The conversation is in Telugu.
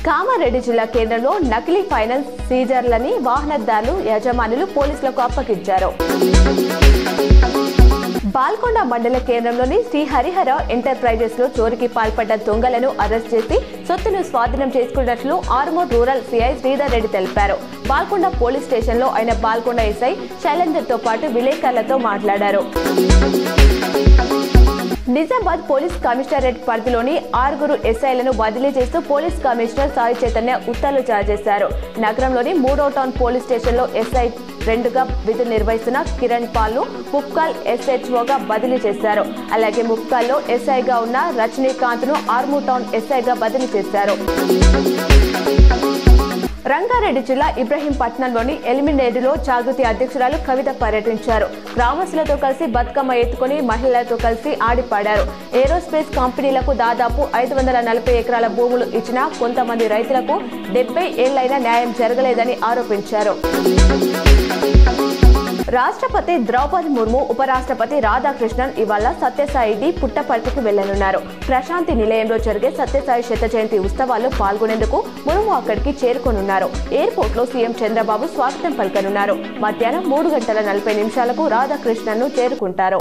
కామారెడ్డి జిల్లా కేంద్రంలో నకిలీ ఫైనాన్స్ సీజర్లని వాహనదారులు యజమానులు పోలీసులకు అప్పగించారు. బాల్కొండ మండల కేంద్రంలోని శ్రీ హరిహర ఎంటర్ప్రైజెస్ లో చోరీకి పాల్పడ్డ దొంగలను అరెస్ట్ చేసి సొత్తును స్వాధీనం చేసుకున్నట్లు ఆర్మూర్ రూరల్ సిఐ శ్రీధర్ రెడ్డి తెలిపారు. బాల్కొండ పోలీస్ స్టేషన్ లో ఆయన బాల్కొండ ఎస్ఐ శైలేందర్ తో పాటు విలేకరులతో మాట్లాడారు. నిజామాబాద్ పోలీస్ కమిషనరేట్ పరిధిలోని 6 ఎస్ఐలను బదిలీ చేస్తూ పోలీస్ కమిషనర్ సాయి చైతన్య ఉత్తర్వులు జారీ చేశారు. నగరంలోని 3వ టౌన్ పోలీస్ స్టేషన్ లో ఎస్ఐ 2గా విధులు నిర్వహిస్తున్న కిరణ్ పాల్ ముప్కాల్ SHOగా బదిలీ చేశారు. అలాగే ముప్కాల్లో ఎస్ఐగా ఉన్న రజనీకాంత్ ను ఆర్మూర్ టౌన్ ఎస్ఐగా బదిలీ చేశారు. రంగారెడ్డి జిల్లా ఇబ్రహీంపట్నంలోని ఎలిమినేడులో జాగృతి అధ్యక్షురాలు కవిత పర్యటించారు. గ్రామస్తులతో కలిసి బతుకమ్మ ఎత్తుకుని మహిళలతో కలిసి ఆడిపాడారు. ఏరోస్పేస్ కంపెనీలకు దాదాపు 540 ఎకరాల భూములు ఇచ్చినా కొంతమంది రైతులకు 70 ఏళ్లైనా న్యాయం జరగలేదని ఆరోపించారు. రాష్ట్రపతి ద్రౌపది ముర్ము, ఉపరాష్ట్రపతి రాధాకృష్ణన్ ఇవాళ సత్యసాయి పుట్టపర్తికి వెళ్లనున్నారు. ప్రశాంతి నిలయంలో జరిగే సత్యసాయి శత జయంతి ఉత్సవాల్లో పాల్గొనేందుకు ముర్ము అక్కడికి చేరుకోనున్నారు. ఎయిర్పోర్ట్ లో సీఎం చంద్రబాబు స్వాగతం పలకనున్నారు. మధ్యాహ్నం 3:40 రాధాకృష్ణన్ ను చేరుకుంటారు.